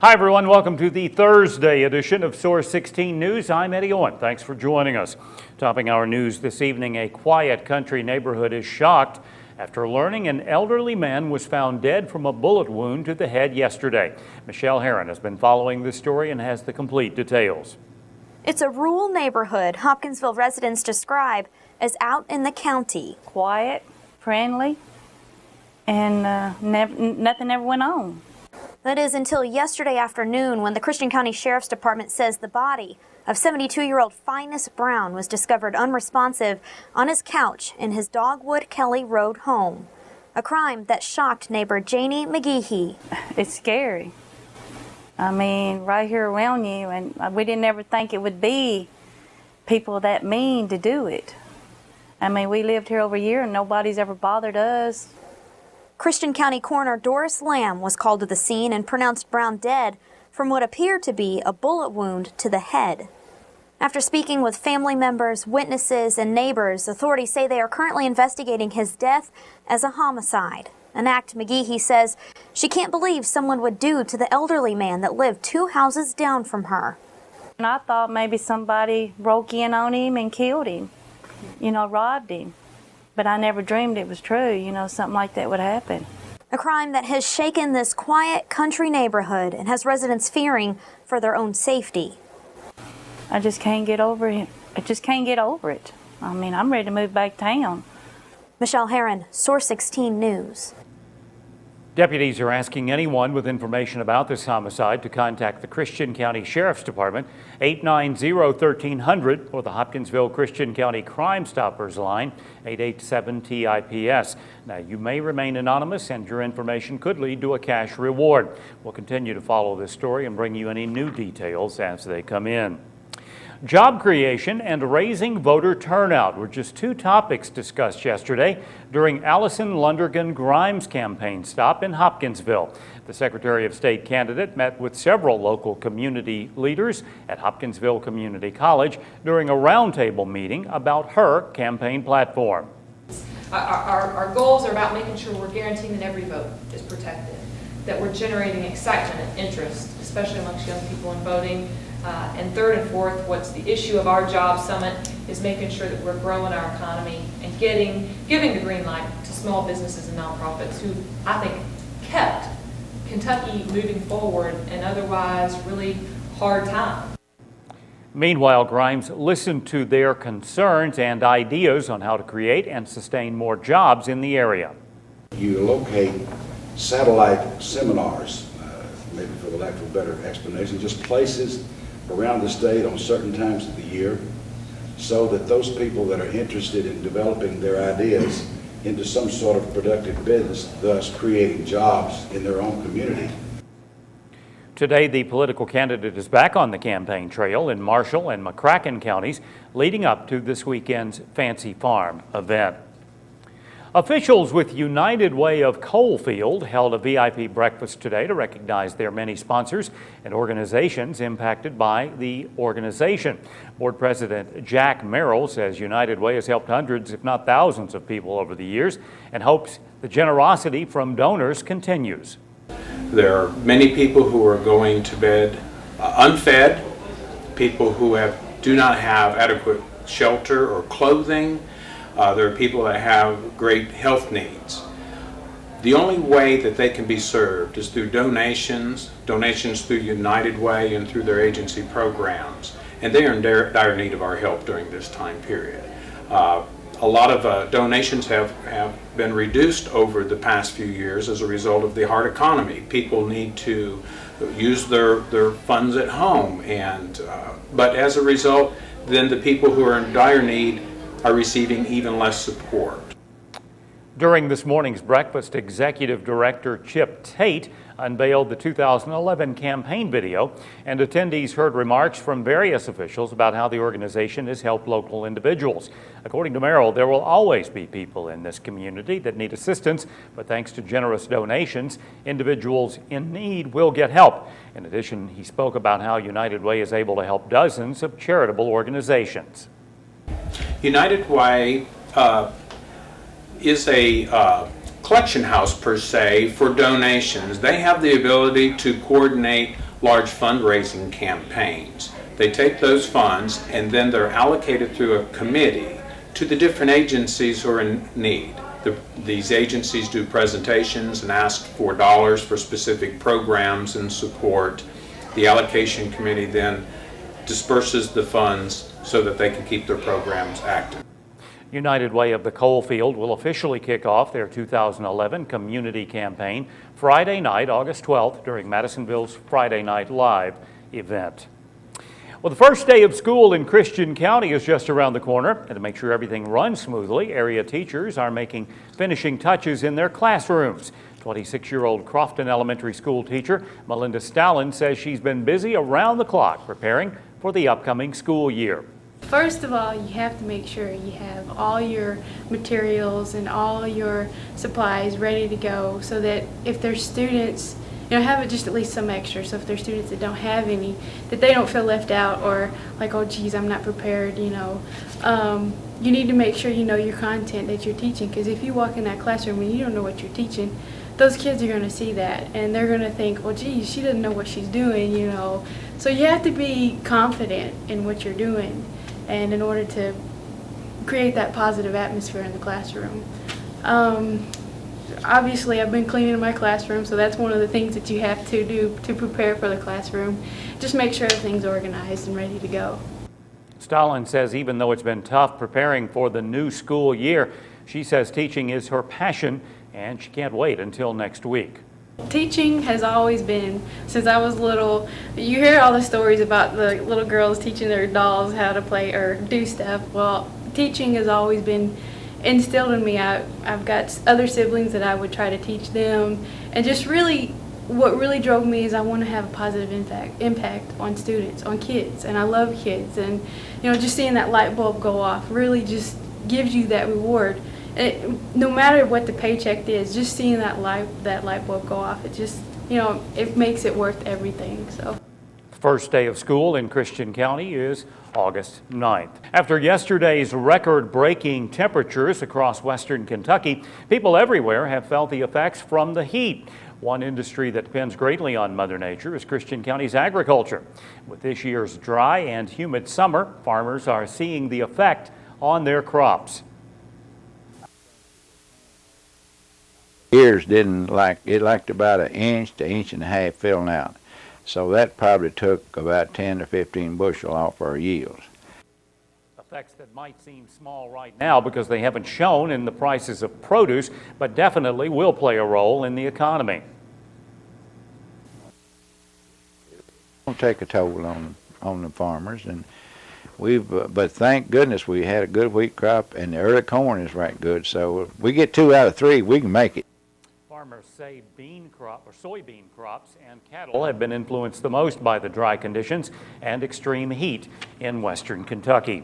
Hi, everyone. Welcome to the Thursday edition of Source 16 News. I'm Eddie Owen. Thanks for joining us. Topping our news this evening, a quiet country neighborhood is shocked after learning an elderly man was found dead from a bullet wound to the head yesterday. Michelle Herron has been following this story and has the complete details. It's a rural neighborhood Hopkinsville residents describe as out in the county. Quiet, friendly, and nothing ever went on. That is until yesterday afternoon when the Christian County Sheriff's Department says the body of 72-year-old Finus Brown was discovered unresponsive on his couch in his Dogwood Kelly Road home. A crime that shocked neighbor Janie McGehee. It's scary. I mean, right here around you, and we didn't ever think it would be people that mean to do it. I mean, we lived here over a year and nobody's ever bothered us. Christian County Coroner Doris Lamb was called to the scene and pronounced Brown dead from what appeared to be a bullet wound to the head. After speaking with family members, witnesses, and neighbors, authorities say they are currently investigating his death as a homicide, an act McGehee says she can't believe someone would do to the elderly man that lived 2 houses down from her. And I thought maybe somebody broke in on him and killed him, robbed him. But I never dreamed it was true, something like that would happen. A crime that has shaken this quiet country neighborhood and has residents fearing for their own safety. I just can't get over it. I just can't get over it. I mean, I'm ready to move back town. Michelle Herron, Source 16 News. Deputies are asking anyone with information about this homicide to contact the Christian County Sheriff's Department, 890-1300, or the Hopkinsville Christian County Crime Stoppers line, 887-TIPS. Now, you may remain anonymous and your information could lead to a cash reward. We'll continue to follow this story and bring you any new details as they come in. Job creation and raising voter turnout were just 2 topics discussed yesterday during Allison Lundergan Grimes' campaign stop in Hopkinsville. The Secretary of State candidate met with several local community leaders at Hopkinsville Community College during a roundtable meeting about her campaign platform. Our goals are about making sure we're guaranteeing that every vote is protected, that we're generating excitement and interest, especially amongst young people in voting. And third and fourth, what's the issue of our job summit is making sure that we're growing our economy and giving the green light to small businesses and nonprofits who I think kept Kentucky moving forward in otherwise really hard times. Meanwhile, Grimes listened to their concerns and ideas on how to create and sustain more jobs in the area. You locate satellite seminars, maybe for the lack of a better explanation, just places around the state on certain times of the year, so that those people that are interested in developing their ideas into some sort of productive business, thus creating jobs in their own community. Today, the political candidate is back on the campaign trail in Marshall and McCracken counties, leading up to this weekend's Fancy Farm event. Officials with United Way of Coalfield held a VIP breakfast today to recognize their many sponsors and organizations impacted by the organization. Board President Jack Merrill says United Way has helped hundreds, if not thousands, of people over the years and hopes the generosity from donors continues. There are many people who are going to bed unfed, people who do not have adequate shelter or clothing. There are people that have great health needs. The only way that they can be served is through donations through United Way and through their agency programs. And they are in dire need of our help during this time period. A lot of donations have been reduced over the past few years as a result of the hard economy. People need to use their funds at home, but as a result, then the people who are in dire need are receiving even less support. During this morning's breakfast, Executive Director Chip Tate unveiled the 2011 campaign video, and attendees heard remarks from various officials about how the organization has helped local individuals. According to Merrill, there will always be people in this community that need assistance, but thanks to generous donations, individuals in need will get help. In addition, he spoke about how United Way is able to help dozens of charitable organizations. United Way is a collection house per se for donations. They have the ability to coordinate large fundraising campaigns. They take those funds and then they're allocated through a committee to the different agencies who are in need. These agencies do presentations and ask for dollars for specific programs and support. The allocation committee then disperses the funds so that they can keep their programs active. United Way of the Coalfield will officially kick off their 2011 community campaign Friday night, August 12th, during Madisonville's Friday Night Live event. Well, the first day of school in Christian County is just around the corner, and to make sure everything runs smoothly, area teachers are making finishing touches in their classrooms. 26-year-old Crofton Elementary School teacher Melinda Stalin says she's been busy around the clock preparing for the upcoming school year. First of all, you have to make sure you have all your materials and all your supplies ready to go so that if there's students, have just at least some extra. So if there's students that don't have any, that they don't feel left out or like, oh geez, I'm not prepared, You need to make sure you know your content that you're teaching, because if you walk in that classroom and you don't know what you're teaching, those kids are going to see that and they're going to think, well geez, she doesn't know what she's doing, So you have to be confident in what you're doing, and in order to create that positive atmosphere in the classroom. Obviously, I've been cleaning my classroom, so that's one of the things that you have to do to prepare for the classroom. Just make sure everything's organized and ready to go. Stalin says even though it's been tough preparing for the new school year, she says teaching is her passion and she can't wait until next week. Teaching has always been, since I was little, you hear all the stories about the little girls teaching their dolls how to play or do stuff. Well, teaching has always been instilled in me. I've got other siblings that I would try to teach them, and just really what really drove me is I want to have a positive impact on students, on kids, and I love kids, and just seeing that light bulb go off really just gives you that reward. No matter what the paycheck is, just seeing that light bulb go off, it just it makes it worth everything. So. First day of school in Christian County is August 9th. After yesterday's record-breaking temperatures across western Kentucky, people everywhere have felt the effects from the heat. One industry that depends greatly on Mother Nature is Christian County's agriculture. With this year's dry and humid summer, farmers are seeing the effect on their crops. Ears didn't like it, liked about an inch to inch and a half filling out. So that probably took about 10 to 15 bushel off our yields. Effects that might seem small right now because they haven't shown in the prices of produce, but definitely will play a role in the economy. It'll take a toll on the farmers, and but thank goodness we had a good wheat crop, and the early corn is right good. So if we get 2 out of 3, we can make it. Farmers say soybean crops and cattle have been influenced the most by the dry conditions and extreme heat in western Kentucky.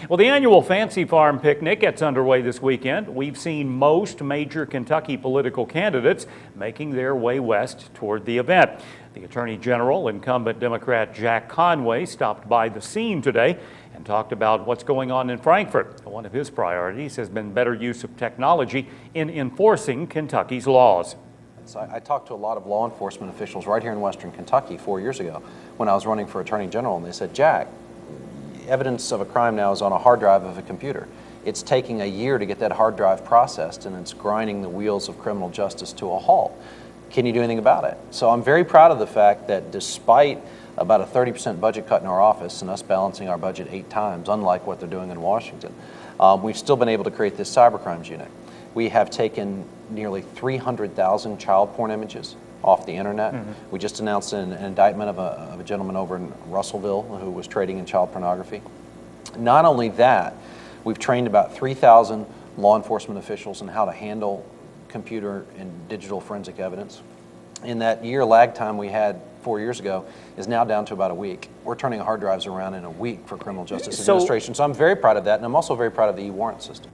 Well, the annual Fancy Farm Picnic gets underway this weekend. We've seen most major Kentucky political candidates making their way west toward the event. The Attorney General, incumbent Democrat Jack Conway, stopped by the scene today and talked about what's going on in Frankfort. One of his priorities has been better use of technology in enforcing Kentucky's laws. I talked to a lot of law enforcement officials right here in western Kentucky 4 years ago when I was running for Attorney General, and they said, Jack, evidence of a crime now is on a hard drive of a computer. It's taking a year to get that hard drive processed, and it's grinding the wheels of criminal justice to a halt. Can you do anything about it? So I'm very proud of the fact that despite about a 30% budget cut in our office and us balancing our budget 8 times, unlike what they're doing in Washington, we've still been able to create this cybercrimes unit. We have taken nearly 300,000 child porn images off the internet. Mm-hmm. We just announced an indictment of a gentleman over in Russellville who was trading in child pornography. Not only that, we've trained about 3,000 law enforcement officials in how to handle computer and digital forensic evidence. In that year lag time we had 4 years ago is now down to about a week. We're turning hard drives around in a week for criminal justice administration. So I'm very proud of that, and I'm also very proud of the e-warrant system.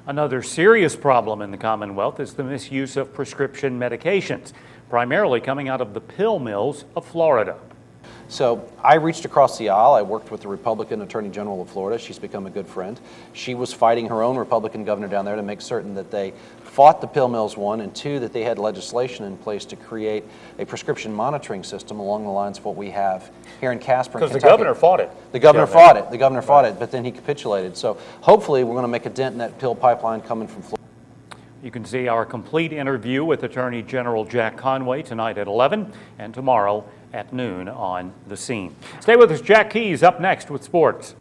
Another serious problem in the Commonwealth is the misuse of prescription medications, primarily coming out of the pill mills of Florida. So I reached across the aisle. I worked with the Republican Attorney General of Florida. She's become a good friend. She was fighting her own Republican governor down there to make certain that they fought the pill mills, one, and two, that they had legislation in place to create a prescription monitoring system along the lines of what we have here in Casper, Because the Kentucky. governor fought it. The governor fought it. The governor fought it, but then he capitulated. So hopefully we're going to make a dent in that pill pipeline coming from Florida. You can see our complete interview with Attorney General Jack Conway tonight at 11 and tomorrow at noon on The Scene. Stay with us. Jack Keys up next with sports.